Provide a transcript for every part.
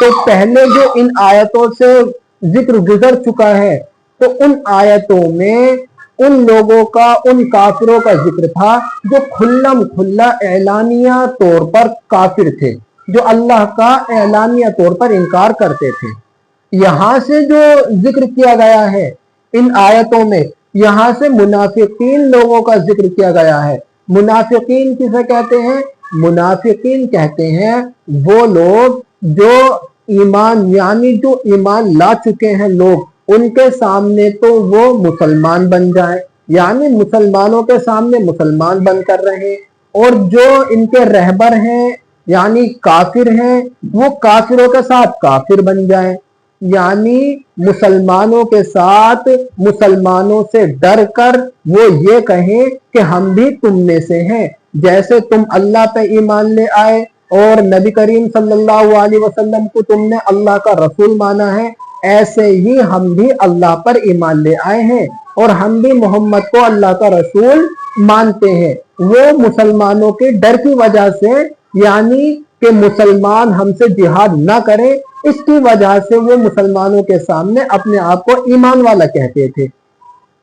تو پہلے جو ان آیتوں سے ذکر گزر چکا ہے تو ان آیتوں میں ان لوگوں کا، ان کافروں کا ذکر تھا جو کھلم کھلا اعلانیہ طور پر کافر تھے، جو اللہ کا اعلانیہ طور پر انکار کرتے تھے۔ یہاں سے جو ذکر کیا گیا ہے ان آیتوں میں، یہاں سے منافقین لوگوں کا ذکر کیا گیا ہے۔ منافقین کسے کہتے ہیں؟ منافقین کہتے ہیں وہ لوگ جو ایمان، یعنی جو ایمان لا چکے ہیں لوگ، ان کے سامنے تو وہ مسلمان بن جائیں، یعنی مسلمانوں کے سامنے مسلمان بن کر رہے، اور جو ان کے رہبر ہیں یعنی کافر ہیں، وہ کافروں کے ساتھ کافر بن جائیں، یعنی مسلمانوں کے ساتھ مسلمانوں سے ڈر کر وہ یہ کہیں کہ ہم بھی تم میں سے ہیں، جیسے تم اللہ پہ ایمان لے آئے اور نبی کریم صلی اللہ علیہ وسلم کو تم نے اللہ کا رسول مانا ہے، ایسے ہی ہم بھی اللہ پر ایمان لے آئے ہیں اور ہم بھی محمد کو اللہ کا رسول مانتے ہیں۔ وہ مسلمانوں کے ڈر کی وجہ سے، یعنی کہ مسلمان ہم سے جہاد نہ کریں، اس کی وجہ سے وہ مسلمانوں کے سامنے اپنے آپ کو ایمان والا کہتے تھے،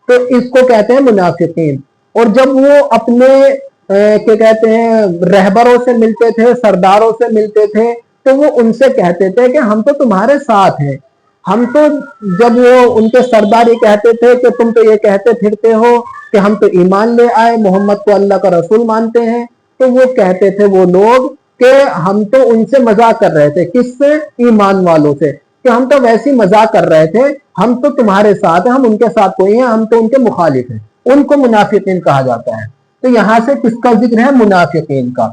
تو اس کو کہتے ہیں منافقین۔ اور جب وہ اپنے کیا کہتے ہیں رہبروں سے ملتے تھے، سرداروں سے ملتے تھے، تو وہ ان سے کہتے تھے کہ ہم تو تمہارے ساتھ ہیں، ہم تو، جب وہ ان کے سردار یہ کہتے تھے کہ تم تو یہ کہتے پھرتے ہو کہ ہم تو ایمان لے آئے، محمد کو اللہ کا رسول مانتے ہیں، تو وہ کہتے تھے وہ لوگ کہ ہم تو ان سے مذاق کر رہے تھے، کس سے؟ ایمان والوں سے، کہ ہم تو ویسی مذاق کر رہے تھے، ہم تو تمہارے ساتھ ہیں، ہم ان کے ساتھ کوئی ہیں، ہم تو ان کے مخالف ہیں۔ ان کو منافقین کہا جاتا ہے۔ تو یہاں سے کس کا ذکر ہے؟ منافقین کا۔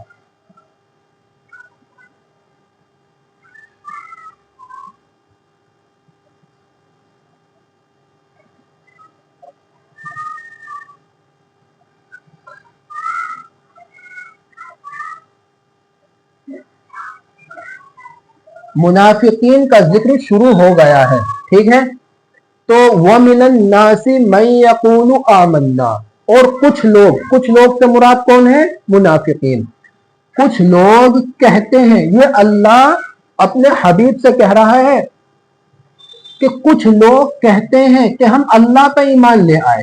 منافقین کا ذکر شروع ہو گیا ہے، ٹھیک ہے؟ تو وَمِنَ النَّاسِ مَن يَقُولُ آمَنَّا، اور کچھ لوگ سے مراد کون ہے؟ منافقین۔ کچھ لوگ کہتے ہیں، یہ اللہ اپنے حبیب سے کہہ رہا ہے کہ کچھ لوگ کہتے ہیں کہ ہم اللہ پہ ایمان لے آئے،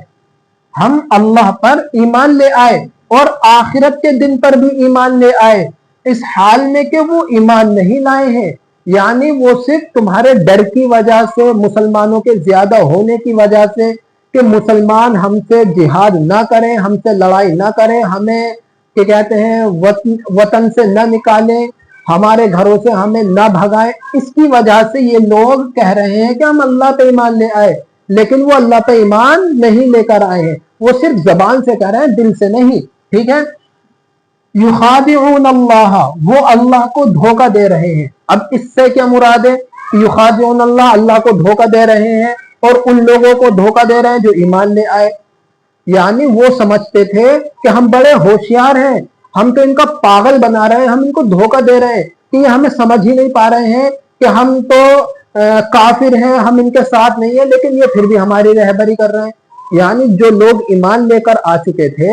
ہم اللہ پر ایمان لے آئے اور آخرت کے دن پر بھی ایمان لے آئے، اس حال میں کہ وہ ایمان نہیں لائے ہیں، یعنی وہ صرف تمہارے ڈر کی وجہ سے، مسلمانوں کے زیادہ ہونے کی وجہ سے، کہ مسلمان ہم سے جہاد نہ کریں، ہم سے لڑائی نہ کریں، ہمیں کہ کہتے ہیں وطن سے نہ نکالیں، ہمارے گھروں سے ہمیں نہ بھگائیں، اس کی وجہ سے یہ لوگ کہہ رہے ہیں کہ ہم اللہ پہ ایمان لے آئے، لیکن وہ اللہ پہ ایمان نہیں لے کر آئے ہیں، وہ صرف زبان سے کہہ رہے ہیں، دل سے نہیں، ٹھیک ہے؟ یخادعون اللہ، وہ اللہ کو دھوکہ دے رہے ہیں۔ اب اس سے کیا مراد ہے؟ یخادعون اللہ، اللہ کو دھوکہ دے رہے ہیں اور ان لوگوں کو دھوکہ دے رہے ہیں جو ایمان لے آئے، یعنی وہ سمجھتے تھے کہ ہم بڑے ہوشیار ہیں، ہم تو ان کا پاگل بنا رہے ہیں، ہم ان کو دھوکہ دے رہے ہیں کہ یہ ہمیں سمجھ ہی نہیں پا رہے ہیں کہ ہم تو کافر ہیں، ہم ان کے ساتھ نہیں ہیں، لیکن یہ پھر بھی ہماری رہبری کر رہے ہیں۔ یعنی جو لوگ ایمان لے کر آ چکے تھے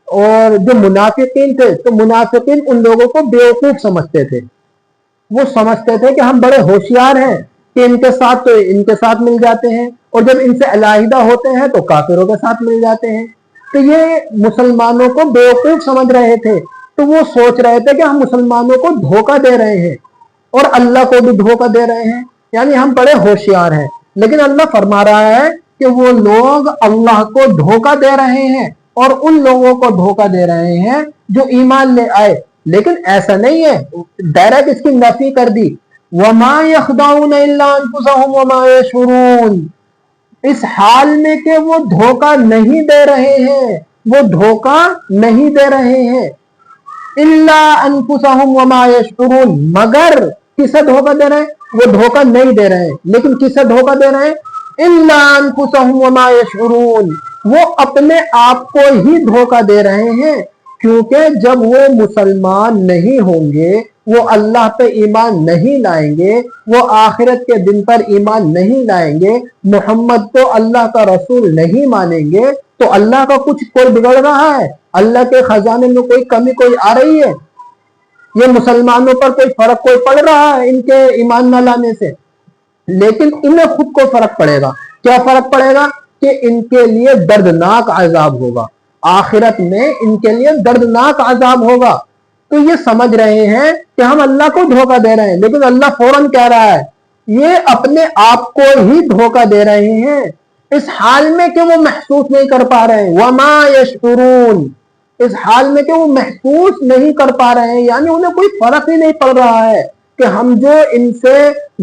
اور جو منافقین تھے، تو منافقین ان لوگوں کو بیوقوف سمجھتے تھے، وہ سمجھتے تھے کہ ہم بڑے ہوشیار ہیں کہ ان کے ساتھ تو ان کے ساتھ مل جاتے ہیں، اور جب ان سے علیحدہ ہوتے ہیں تو کافروں کے ساتھ مل جاتے ہیں۔ تو یہ مسلمانوں کو بیوقوف سمجھ رہے تھے، تو وہ سوچ رہے تھے کہ ہم مسلمانوں کو دھوکہ دے رہے ہیں اور اللہ کو بھی دھوکہ دے رہے ہیں، یعنی ہم بڑے ہوشیار ہیں۔ لیکن اللہ فرما رہا ہے کہ وہ لوگ اللہ کو دھوکہ دے رہے ہیں اور ان لوگوں کو دھوکہ دے رہے ہیں جو ایمان لے آئے، لیکن ایسا نہیں ہے، ڈائریکٹ اس کی نفی کر دی، وَمَا يَخْدَعُونَ إِلَّا أَنفُسَهُمْ وَمَا يَشْعُرُونَ، اس حال میں کہ وہ دھوکہ نہیں دے رہے ہیں، وہ دھوکہ نہیں دے رہے ہیں، إِلَّا أَنفُسَهُمْ وَمَا يَشْعُرُونَ، مگر کسے دھوکہ دے رہے ہیں؟ وہ دھوکہ نہیں دے رہے ہیں، لیکن کسے دھوکہ دے رہے ہیں؟ إِلَّا أَنفُسَهُمْ وَمَا يَشْعُرُونَ، وہ اپنے آپ کو ہی دھوکہ دے رہے ہیں، کیونکہ جب وہ مسلمان نہیں ہوں گے، وہ اللہ پہ ایمان نہیں لائیں گے، وہ آخرت کے دن پر ایمان نہیں لائیں گے، محمد کو اللہ کا رسول نہیں مانیں گے، تو اللہ کا کچھ کوئی بگڑ رہا ہے؟ اللہ کے خزانے میں کوئی کمی کوئی آ رہی ہے؟ یہ مسلمانوں پر کوئی فرق کوئی پڑ رہا ہے ان کے ایمان نہ لانے سے؟ لیکن انہیں خود کو فرق پڑے گا. کیا فرق پڑے گا؟ کہ ان کے لیے دردناک عذاب ہوگا، آخرت میں ان کے لیے دردناک عذاب ہوگا. تو یہ سمجھ رہے ہیں کہ ہم اللہ کو دھوکہ دے رہے ہیں، لیکن اللہ فوراً کہہ رہا ہے یہ اپنے آپ کو ہی دھوکہ دے رہے ہیں اس حال میں کہ وہ محسوس نہیں کر پا رہے ہیں. وما یشعرون، اس حال میں کہ وہ محسوس نہیں کر پا رہے ہیں، یعنی انہیں کوئی فرق ہی نہیں پڑ رہا ہے کہ ہم جو ان سے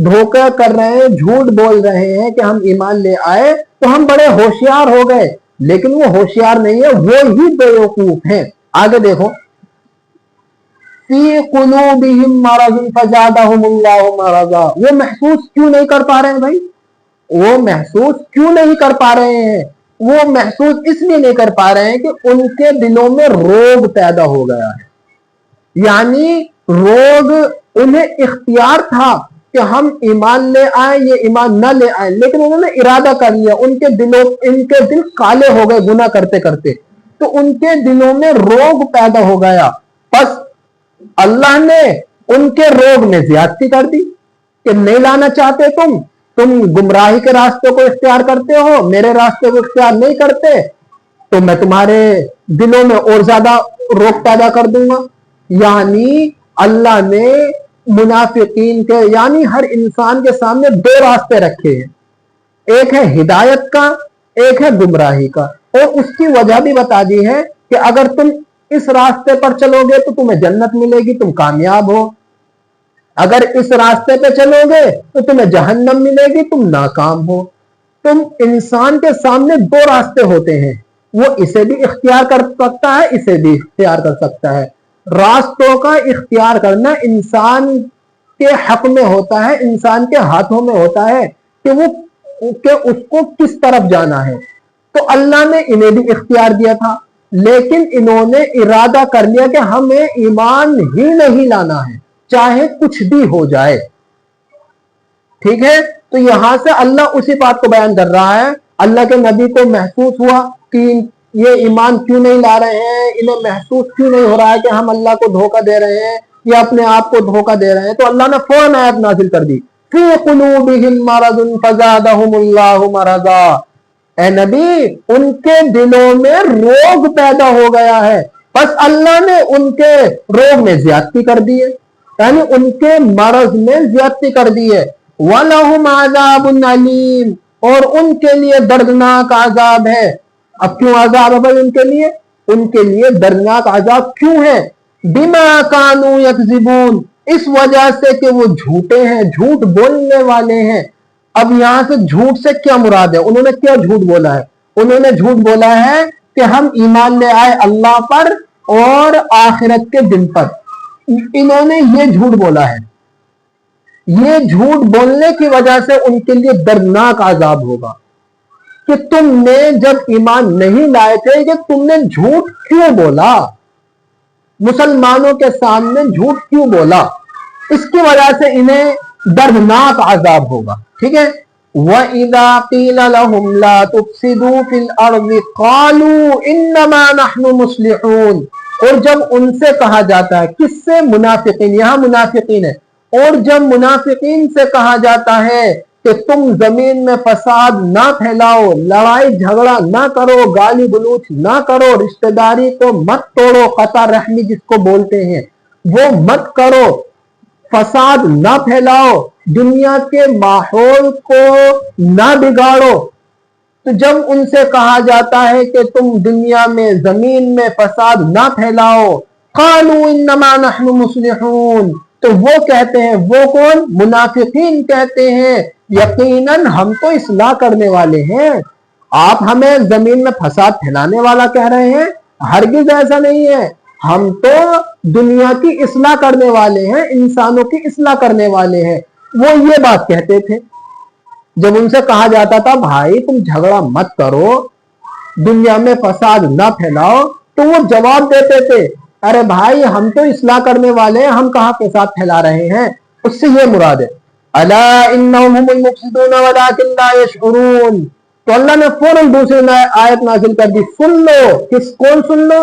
دھوکہ کر رہے ہیں، جھوٹ بول رہے ہیں کہ ہم ایمان لے آئے تو ہم بڑے ہوشیار ہو گئے، لیکن وہ ہوشیار نہیں ہے، وہ ہی بیوقوف ہیں. آگے دیکھو، فی قلوبہم مرض فزادہم اللہ مرضا. وہ محسوس کیوں نہیں کر پا رہے ہیں بھائی؟ وہ محسوس کیوں نہیں کر پا رہے ہیں؟ وہ محسوس اس لیے نہیں کر پا رہے ہیں کہ ان کے دلوں میں روگ پیدا ہو گیا ہے. یعنی روگ، انہیں اختیار تھا کہ ہم ایمان لے آئیں یہ ایمان نہ لے آئیں، لیکن انہوں نے ارادہ کر لیا، ان کے دل کالے ہو گئے گناہ کرتے کرتے، تو ان کے دلوں میں روگ پیدا ہو گیا. بس اللہ نے ان کے روگ میں زیادتی کر دی کہ نہیں لانا چاہتے تم گمراہی کے راستے کو اختیار کرتے ہو، میرے راستے کو اختیار نہیں کرتے، تو میں تمہارے دلوں میں اور زیادہ روگ پیدا کر دوں گا. یعنی اللہ نے منافقین کے، یعنی ہر انسان کے سامنے دو راستے رکھے ہیں، ایک ہے ہدایت کا، ایک ہے گمراہی کا، اور اس کی وجہ بھی بتا دی ہے کہ اگر تم اس راستے پر چلو گے تو تمہیں جنت ملے گی، تم کامیاب ہو، اگر اس راستے پہ چلو گے تو تمہیں جہنم ملے گی، تم ناکام ہو. تم انسان کے سامنے دو راستے ہوتے ہیں، وہ اسے بھی اختیار کر سکتا ہے، اسے بھی اختیار کر سکتا ہے. راستوں کا اختیار کرنا انسان کے حق میں ہوتا ہے، انسان کے ہاتھوں میں ہوتا ہے کہ اس کو کس طرف جانا ہے. تو اللہ نے انہیں بھی اختیار دیا تھا، لیکن انہوں نے ارادہ کر لیا کہ ہمیں ایمان ہی نہیں لانا ہے چاہے کچھ بھی ہو جائے. ٹھیک ہے، تو یہاں سے اللہ اسی بات کو بیان کر رہا ہے. اللہ کے نبی کو محسوس ہوا کہ یہ ایمان کیوں نہیں لا رہے ہیں، انہیں محسوس کیوں نہیں ہو رہا ہے کہ ہم اللہ کو دھوکہ دے رہے ہیں یا اپنے آپ کو دھوکہ دے رہے ہیں. تو اللہ نے فوراً آیت نازل کر دی، فی قلوبہم مرض فزادہم اللہ مرضا. اے نبی، ان کے دلوں میں روگ پیدا ہو گیا ہے، بس اللہ نے ان کے روگ میں زیادتی کر دی ہے، یعنی ان کے مرض میں زیادتی کر دی ہے. وَلَهُمْ عَذَابٌ عَلِيمٌ، اور ان کے لیے دردناک عذاب ہے. اب کیوں عذاب ہے بھائی ان کے لیے؟ ان کے لیے دردناک عذاب کیوں ہے؟ بِمَا كَانُوا يَكْذِبُونَ، اس وجہ سے کہ وہ جھوٹے ہیں، جھوٹ بولنے والے ہیں. اب یہاں سے جھوٹ سے کیا مراد ہے؟ انہوں نے کیا جھوٹ بولا ہے؟ انہوں نے جھوٹ بولا ہے کہ ہم ایمان لے آئے اللہ پر اور آخرت کے دن پر. انہوں نے یہ جھوٹ بولا ہے. یہ جھوٹ بولنے کی وجہ سے ان کے لیے دردناک عذاب ہوگا کہ تم نے جب ایمان نہیں لائے تھے کہ تم نے جھوٹ کیوں بولا، مسلمانوں کے سامنے جھوٹ کیوں بولا، اس کی وجہ سے انہیں دردناک عذاب ہوگا. ٹھیک ہے، وَإِذَا قِيلَ لَهُمْ لَا تُفْسِدُوا فِي الْأَرْضِ قَالُوا إِنَّمَا نَحْنُ مُصْلِحُونَ. اور جب ان سے کہا جاتا ہے، کس سے؟ منافقین، یہاں منافقین ہے. اور جب منافقین سے کہا جاتا ہے کہ تم زمین میں فساد نہ پھیلاؤ، لڑائی جھگڑا نہ کرو، گالی گلوچ نہ کرو، رشتہ داری کو مت توڑو، قطع رحمی جس کو بولتے ہیں وہ مت کرو، فساد نہ پھیلاؤ، دنیا کے ماحول کو نہ بگاڑو. تو جب ان سے کہا جاتا ہے کہ تم دنیا میں زمین میں فساد نہ پھیلاؤ، قالوا انما نحن مصلحون، تو وہ کہتے ہیں، وہ کون؟ منافقین کہتے ہیں یقیناً ہم تو اصلاح کرنے والے ہیں. آپ ہمیں زمین میں فساد پھیلانے والا کہہ رہے ہیں؟ ہرگز ایسا نہیں ہے، ہم تو دنیا کی اصلاح کرنے والے ہیں، انسانوں کی اصلاح کرنے والے ہیں. وہ یہ بات کہتے تھے. جب ان سے کہا جاتا تھا بھائی تم جھگڑا مت کرو، دنیا میں فساد نہ پھیلاؤ، تو وہ جواب دیتے تھے ارے بھائی ہم تو اصلاح کرنے والے ہیں، ہم کہاں فساد پھیلا رہے ہیں. اس سے یہ مراد ہے الا انہم هم المفسدون ولکن لا یشعرون. تو اللہ نے فوراً دوسری آیت نازل کر دی، سن لو. کون سن لو؟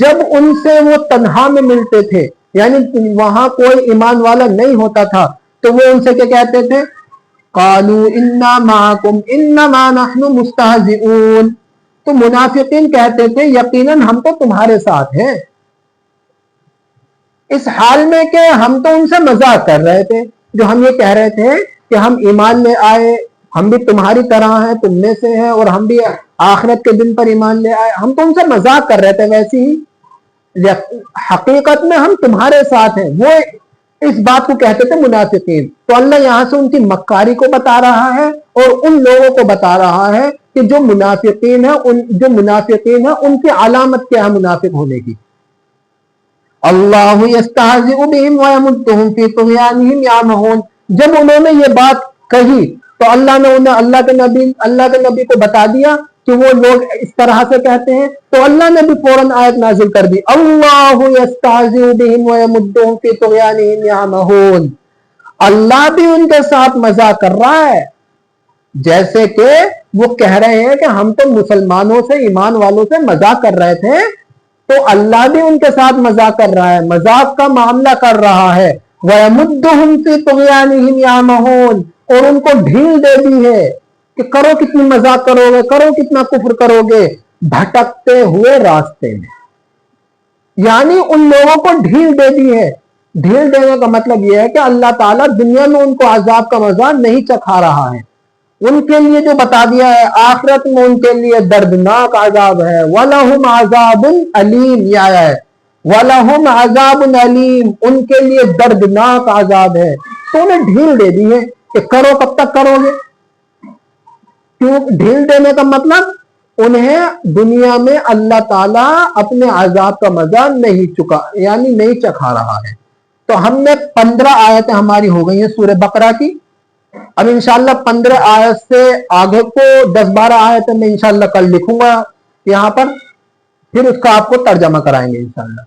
جب ان سے وہ تنہا میں ملتے تھے، یعنی وہاں کوئی ایمان والا نہیں ہوتا تھا، تو وہ ان سے کیا کہتے تھے؟ قالوا انا معکم انما نحن مستہزئون. تو منافقین کہتے تھے یقیناً ہم تو تمہارے ساتھ ہیں، اس حال میں کہ ہم تو ان سے مذاق کر رہے تھے. جو ہم یہ کہہ رہے تھے کہ ہم ایمان لے آئے، ہم بھی تمہاری طرح ہیں، تم میں سے ہیں، اور ہم بھی آخرت کے دن پر ایمان لے آئے، ہم تو ان سے مذاق کر رہے تھے، ویسے ہی حقیقت میں ہم تمہارے ساتھ ہیں. وہ اس بات کو کہتے تھے منافقین. تو اللہ یہاں سے ان کی مکاری کو بتا رہا ہے اور ان لوگوں کو بتا رہا ہے کہ جو منافقین ہیں ان کی علامت کیا ہے منافق ہونے کی. اللہ یستہزئ بہم ویمدہم فی طغیانہم یعمہون. جب انہوں نے یہ بات کہی تو اللہ نے انہیں اللہ کے نبی کو بتا دیا کہ وہ لوگ اس طرح سے کہتے ہیں. تو اللہ نے بھی فوراً آیت نازل کر دی، اللہ یستہزئ بہم ویمدہم فی طغیانہم یعمہون. اللہ بھی ان کے ساتھ مذاق کر رہا ہے، جیسے کہ وہ کہہ رہے ہیں کہ ہم تو مسلمانوں سے، ایمان والوں سے مذاق کر رہے تھے، تو اللہ بھی ان کے ساتھ مذاق کر رہا ہے، مذاق کا معاملہ کر رہا ہے. وَيَمُدُّهُمْ فِي طُغْيَانِهِمْ يَعْمَهُونَ. اور ان کو ڈھیل دے دی ہے کہ کرو کتنی مذاق کرو گے، کرو کتنا کفر کرو گے، بھٹکتے ہوئے راستے میں. یعنی ان لوگوں کو ڈھیل دے دی ہے. ڈھیل دینے کا مطلب یہ ہے کہ اللہ تعالیٰ دنیا میں ان کو عذاب کا مزہ نہیں چکھا رہا ہے، ان کے لیے جو بتا دیا ہے آخرت میں ان کے لیے دردناک عذاب ہے. وَلَهُمْ عَذَابٌ عَلِيمٌ. یہ آیا ہے وَلَهُمْ عَذَابٌ عَلِيمٌ، ان کے لیے دردناک عذاب ہے. تو انہیں ڈھیل دے دی ہے کہ کرو، کب تک کرو گے؟ کیوں ڈھیل دینے کا مطلب انہیں دنیا میں اللہ تعالیٰ اپنے عذاب کا مزہ نہیں چکھا رہا ہے. تو ہم نے 15 آیتیں ہماری ہو گئی ہیں سورہ بقرہ کی. اب انشاءاللہ 15 آیت سے آگے کو 10-12 آیتیں میں انشاءاللہ کل لکھوں گا یہاں پر، پھر اس کا آپ کو ترجمہ کرائیں گے انشاءاللہ.